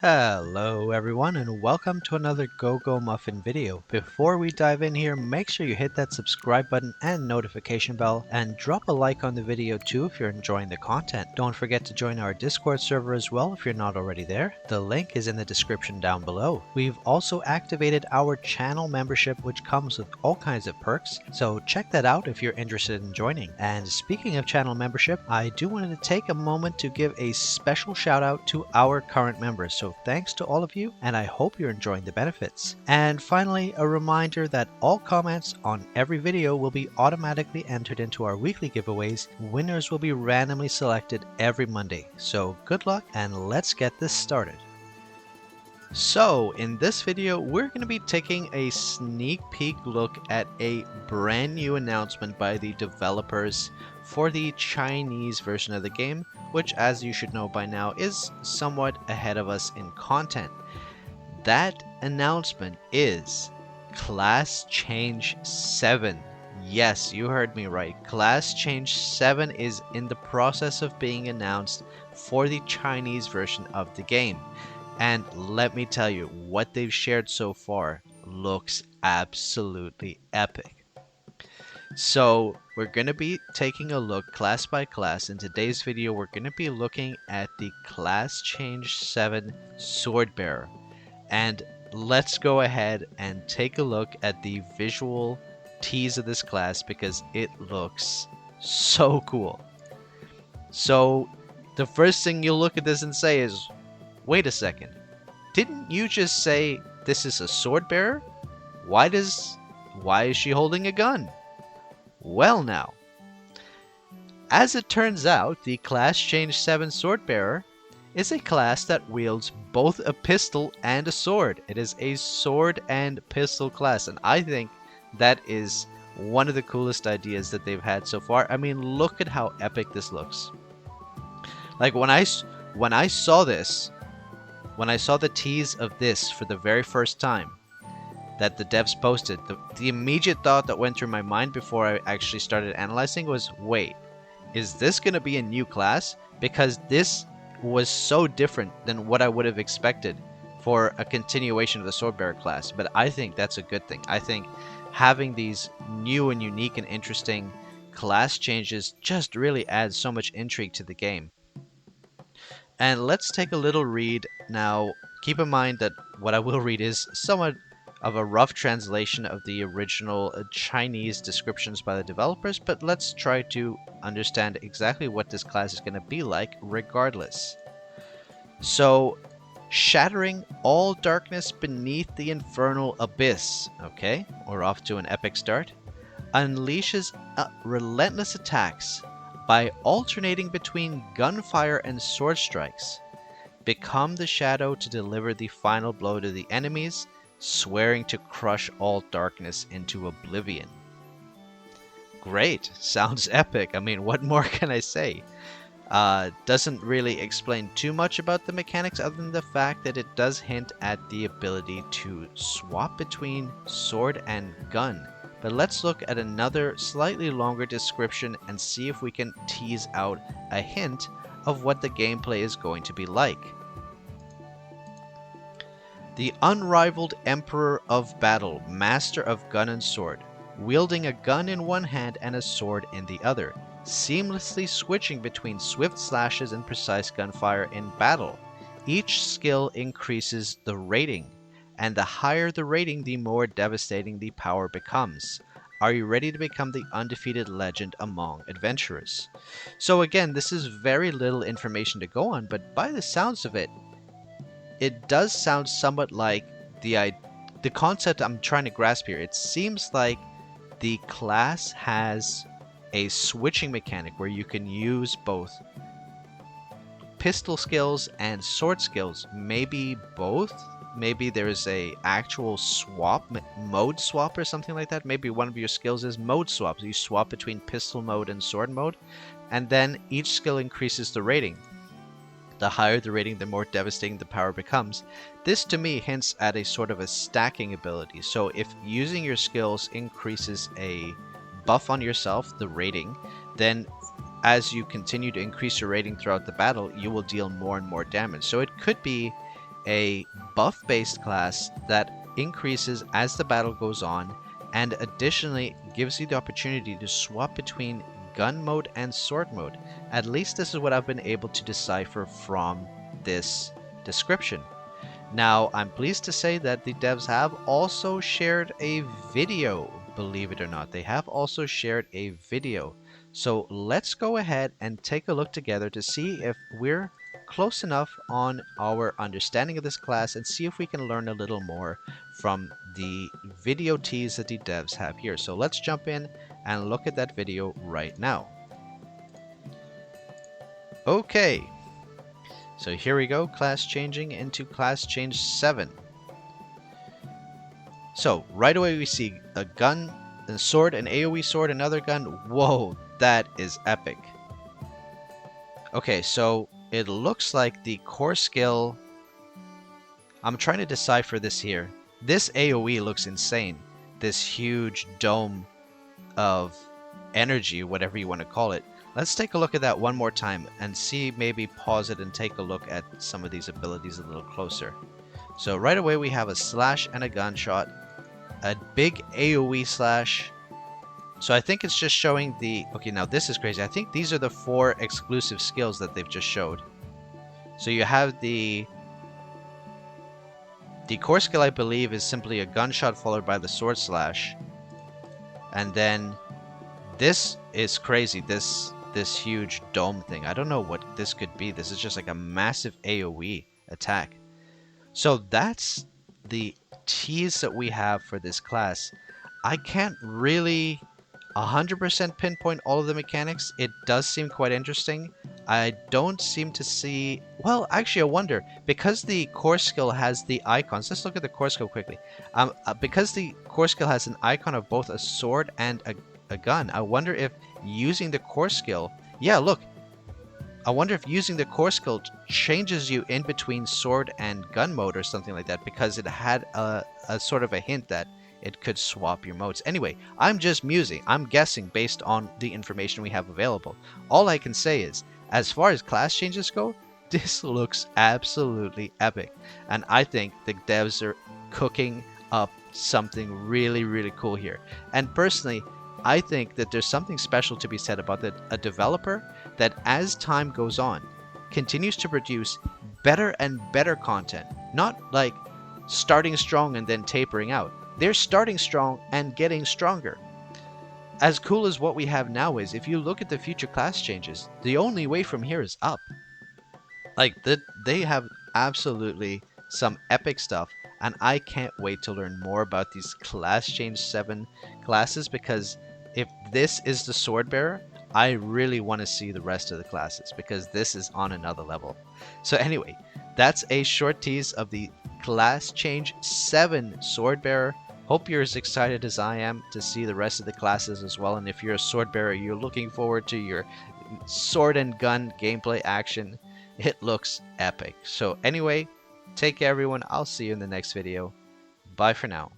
Hello everyone and welcome to another Muffin video. Before we dive in here, make sure you hit that subscribe button and notification bell and drop a like on the video too if you're enjoying the content. Don't forget to join our Discord server as well if you're not already there. The link is in the description down below. We've also activated our channel membership which comes with all kinds of perks, so check that out if you're interested in joining. And speaking of channel membership, I do want to take a moment to give a special shout out to our current members. So thanks to all of you, and I hope you're enjoying the benefits. And finally, a reminder that all comments on every video will be automatically entered into our weekly giveaways. Winners will be randomly selected every Monday. So good luck, and let's get this started. So in this video, we're going to be taking a sneak peek look at a brand new announcement by the developers for the Chinese version of the game, which, as you should know by now, is somewhat ahead of us in content. That announcement is Class Change 7. Yes, you heard me right. Class Change 7 is in the process of being announced for the Chinese version of the game. And let me tell you, what they've shared so far looks absolutely epic. So we're going to be taking a look class by class. In today's video, we're going to be looking at the Class Change 7 Sword Bearer. And let's go ahead and take a look at the visual tease of this class because it looks so cool. So the first thing you'll look at this and say is, wait a second, didn't you just say this is a sword bearer? Why is she holding a gun? Well now, as it turns out, the Class Change 7 Sword Bearer is a class that wields both a pistol and a sword. It is a sword and pistol class, and I think that is one of the coolest ideas that they've had so far. I mean, look at how epic this looks. Like when I saw this, when I saw the tease of this for the very first time that the devs posted, the immediate thought that went through my mind before I actually started analyzing was, wait, is this going to be a new class? Because this was so different than what I would have expected for a continuation of the Swordbearer class. But I think that's a good thing. I think having these new and unique and interesting class changes just really adds so much intrigue to the game. And let's take a little read. Now, keep in mind that what I will read is somewhat of a rough translation of the original Chinese descriptions by the developers, but let's try to understand exactly what this class is going to be like regardless. So, shattering all darkness beneath the infernal abyss, okay, we're off to an epic start, unleashes relentless attacks by alternating between gunfire and sword strikes. Become the shadow to deliver the final blow to the enemies, swearing to crush all darkness into oblivion. Great, sounds epic. I mean, what more can I say? Doesn't really explain too much about the mechanics other than the fact that it does hint at the ability to swap between sword and gun. But let's look at another slightly longer description and see if we can tease out a hint of what the gameplay is going to be like. The unrivaled Emperor of Battle, Master of Gun and Sword, wielding a gun in one hand and a sword in the other, seamlessly switching between swift slashes and precise gunfire in battle. Each skill increases the rating, and the higher the rating, the more devastating the power becomes. Are you ready to become the undefeated legend among adventurers? So again, this is very little information to go on, but by the sounds of it, it does sound somewhat like the concept I'm trying to grasp here. It seems like the class has a switching mechanic where you can use both pistol skills and sword skills. Maybe both. Maybe there's a actual swap, mode swap or something like that. Maybe one of your skills is mode swap. So you swap between pistol mode and sword mode, and then each skill increases the rating. The higher the rating, the more devastating the power becomes. This to me hints at a sort of a stacking ability. So if using your skills increases a buff on yourself, the rating, then as you continue to increase your rating throughout the battle, you will deal more and more damage. So it could be a buff-based class that increases as the battle goes on, and additionally gives you the opportunity to swap between gun mode and sword mode. At least this is what I've been able to decipher from this description. Now, I'm pleased to say that the devs have also shared a video. Believe it or not, they have also shared a video. So let's go ahead and take a look together to see if we're close enough on our understanding of this class and see if we can learn a little more from the video tease that the devs have here. So let's jump in and look at that video right now. Okay, so here we go, class changing into class change 7. So right away we see a gun, a sword, an AoE sword, another gun. Whoa, that is epic. Okay, so it looks like the core skill, I'm trying to decipher this here. This AoE looks insane. This huge dome of energy, whatever you want to call it. Let's take a look at that one more time and see, maybe pause it and take a look at some of these abilities a little closer. So right away we have a slash and a gunshot, a big AoE slash. So I think it's just showing the... Okay, now this is crazy. I think these are the 4 exclusive skills that they've just showed. So you have the core skill, I believe, is simply a gunshot followed by the sword slash. And then this is crazy. This huge dome thing. I don't know what this could be. This is just like a massive AoE attack. So that's the tease that we have for this class. I can't really 100% pinpoint all of the mechanics. It does seem quite interesting. I don't seem to see... Well, actually, I wonder, because the core skill has the icons... Let's look at the core skill quickly. Because the core skill has an icon of both a sword and a gun, I wonder if using the core skill... Yeah, look. I wonder if using the core skill changes you in between sword and gun mode or something like that, because it had a sort of a hint that it could swap your modes. Anyway, I'm just musing. I'm guessing based on the information we have available. All I can say is, as far as class changes go, this looks absolutely epic. And I think the devs are cooking up something really, really cool here. And personally, I think that there's something special to be said about a developer that, as time goes on, continues to produce better and better content. Not like starting strong and then tapering out. They're starting strong and getting stronger. As cool as what we have now is, if you look at the future class changes, the only way from here is up. Like, they have absolutely some epic stuff, and I can't wait to learn more about these class change 7 classes, because if this is the sword bearer, I really want to see the rest of the classes, because this is on another level. So anyway, that's a short tease of the class change 7 sword bearer. Hope you're as excited as I am to see the rest of the classes as well. And if you're a sword bearer, you're looking forward to your sword and gun gameplay action. It looks epic. So anyway, take care everyone. I'll see you in the next video. Bye for now.